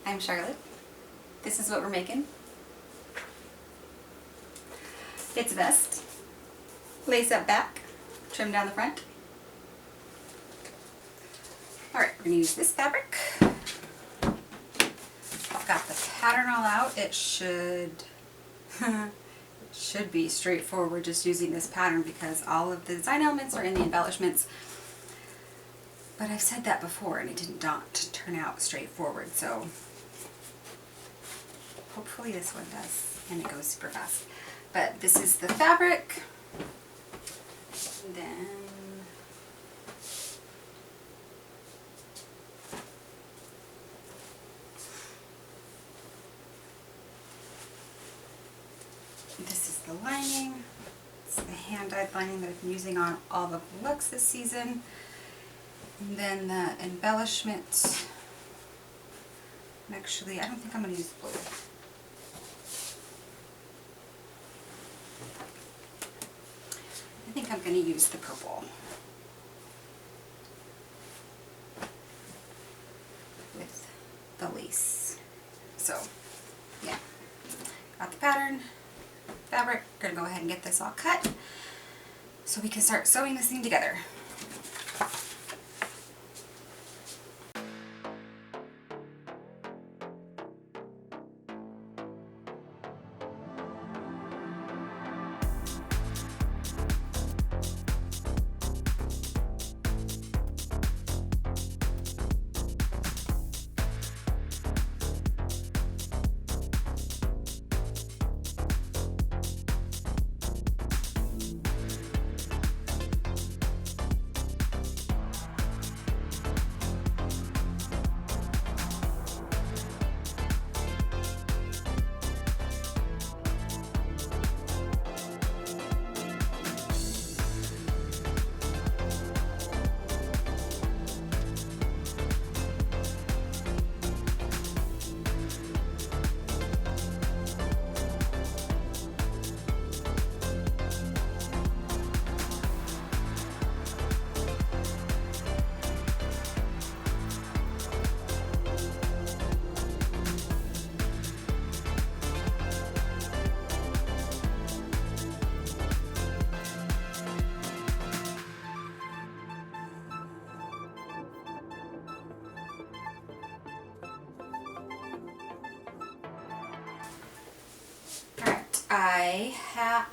I'm Charlotte. This is what we're making. It's a vest, lace up back, trim down the front. Alright, we're going to use this fabric. I've got the pattern all out. It should be straightforward just using this pattern because all of the design elements are in the embellishments. But I've said that before and it did not turn out straightforward, so hopefully this one does, and it goes super fast. But this is the fabric, and then this is the lining. It's the hand-dyed lining that I've been using on all the looks this season. And then the embellishment, actually I don't think I'm going to use blue. I think I'm going to use the purple with the lace. So yeah, got the pattern, fabric. We're going to go ahead and get this all cut so we can start sewing this thing together.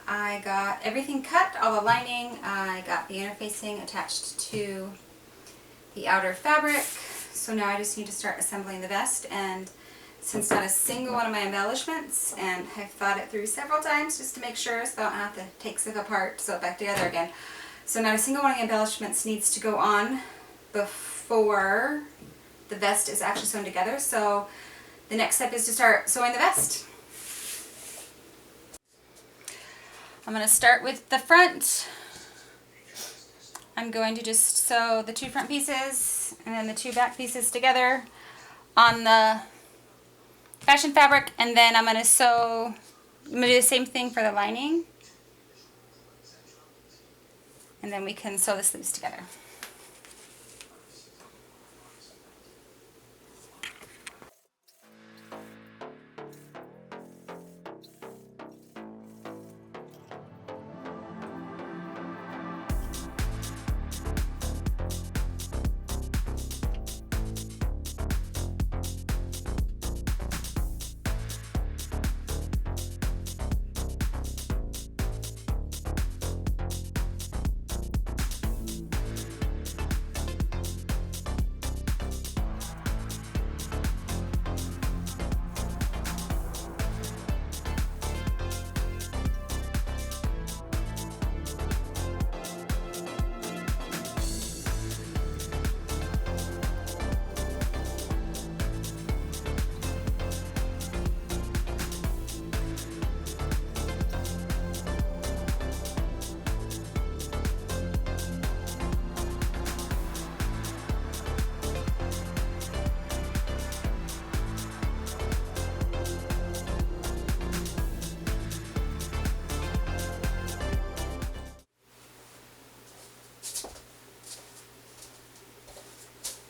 I got everything cut, all the lining. I got the interfacing attached to the outer fabric. So now I just need to start assembling the vest, and since not a single one of my embellishments, and I've thought it through several times just to make sure so I don't have to take stuff apart, sew it back together again. So not a single one of the embellishments needs to go on before the vest is actually sewn together. So the next step is to start sewing the vest. I'm going to start with the front. I'm going to just sew the two front pieces and then the two back pieces together on the fashion fabric, and then I'm going to do the same thing for the lining, and then we can sew the sleeves together.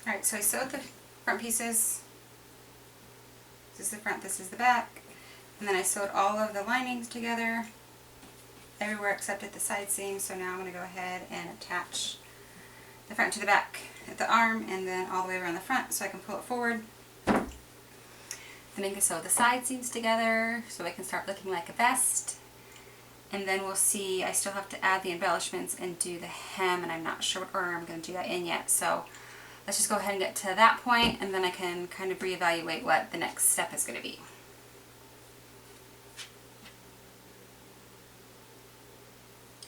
Alright, so I sewed the front pieces This is the front, this is the back. And then I sewed all of the linings together everywhere except at the side seam. So now I'm going to go ahead and attach the front to the back at the arm and then all the way around the front so I can pull it forward. Then I can sew the side seams together so it can start looking like a vest. And then we'll see, I still have to add the embellishments and do the hem, and I'm not sure what order I'm going to do that in yet. So let's just go ahead and get to that point, and then I can kind of reevaluate what the next step is going to be.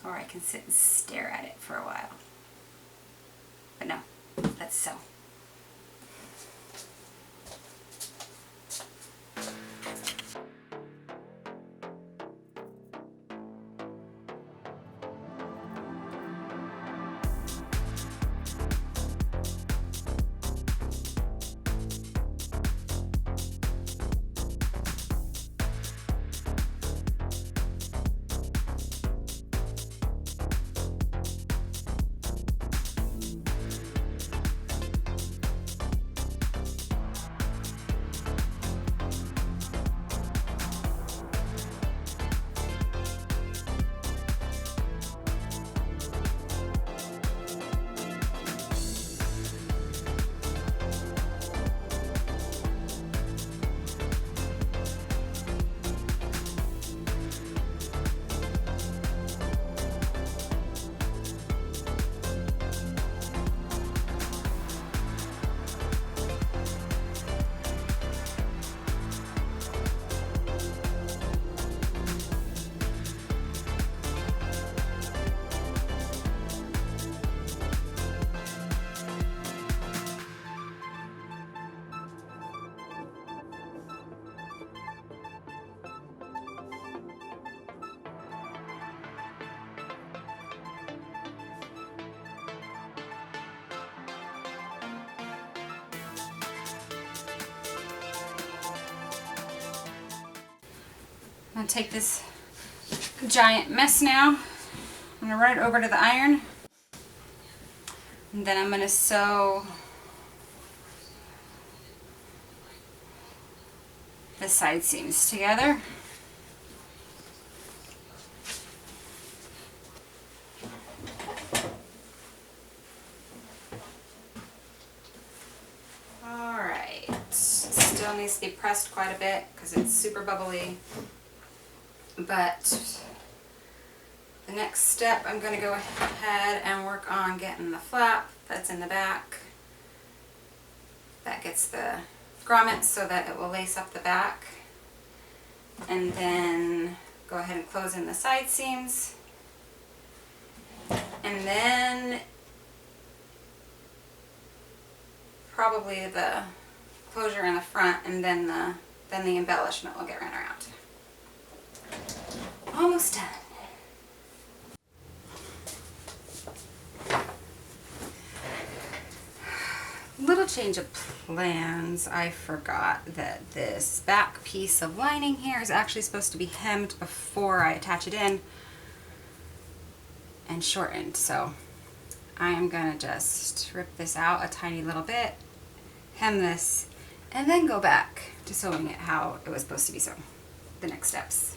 Or I can sit and stare at it for a while. But no, let's sew. I'm going to take this giant mess now. I'm going to run it over to the iron. And then I'm going to sew the side seams together. Alright, still needs to be pressed quite a bit because it's super bubbly. But the next step, I'm going to go ahead and work on getting the flap that's in the back. That gets the grommets so that it will lace up the back. And then go ahead and close in the side seams. And then probably the closure in the front, and then the embellishment will get run around. Almost done. Little change of plans. I forgot that this back piece of lining here is actually supposed to be hemmed before I attach it in and shortened. So I am gonna just rip this out a tiny little bit, hem this, and then go back to sewing it how it was supposed to be sewn. The next steps.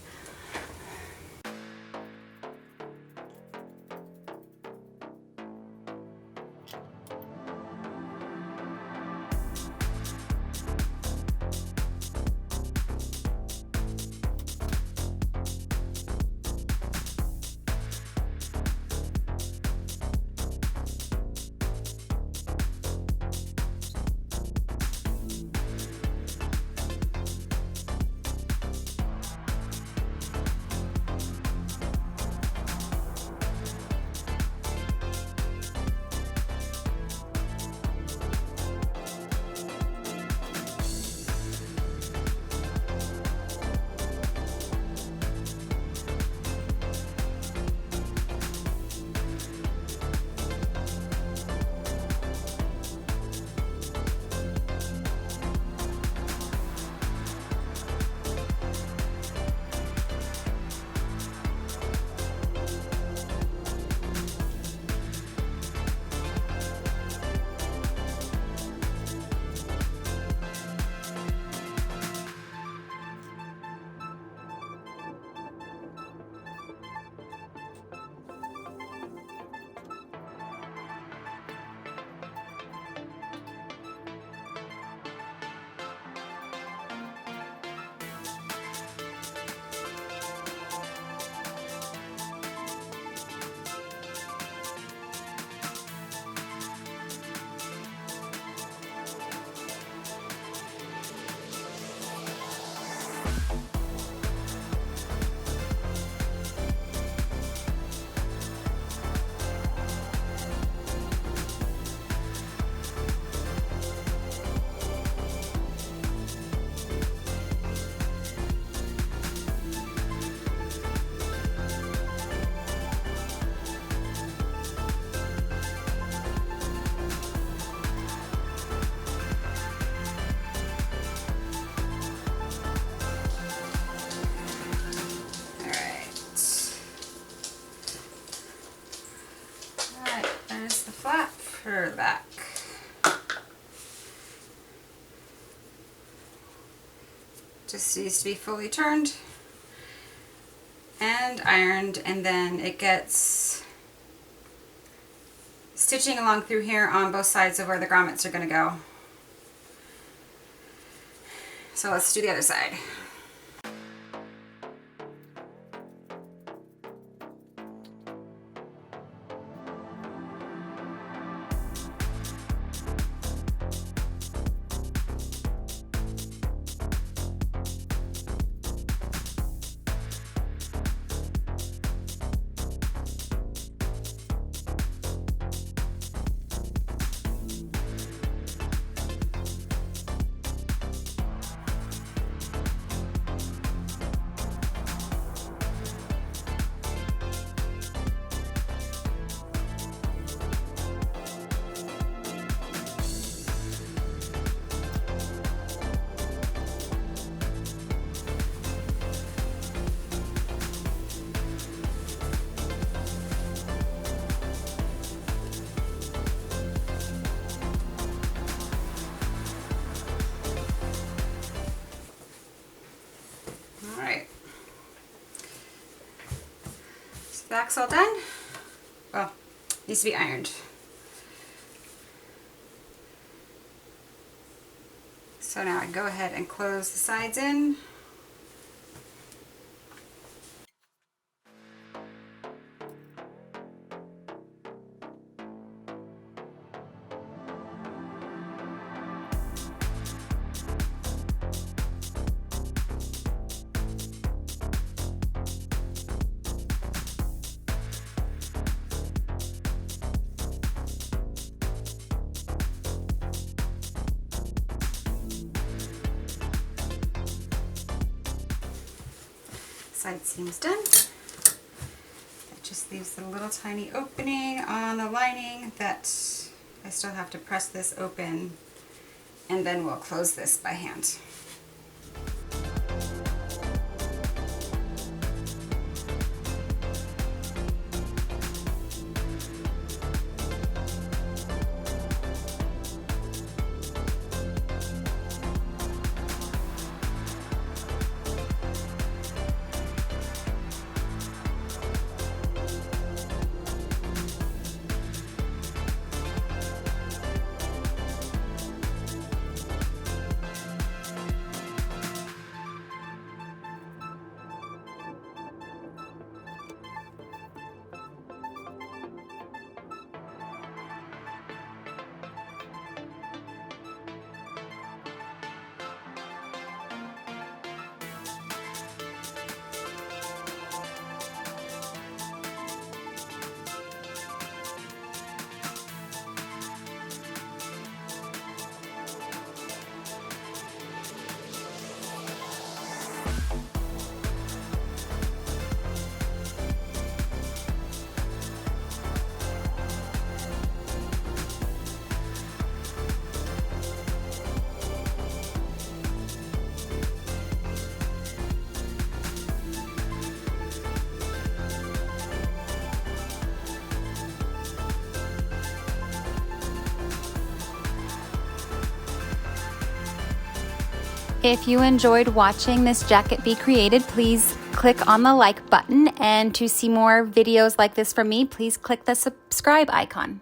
or the back. Just needs to be fully turned and ironed, and then it gets stitching along through here on both sides of where the grommets are going to go. So let's do the other side. Back's all done. Well, needs to be ironed. So now I go ahead and close the sides in. Side seam's done. That just leaves a little tiny opening on the lining that I still have to press this open, and then we'll close this by hand. If you enjoyed watching this jacket be created, please click on the like button, and to see more videos like this from me, please click the subscribe icon.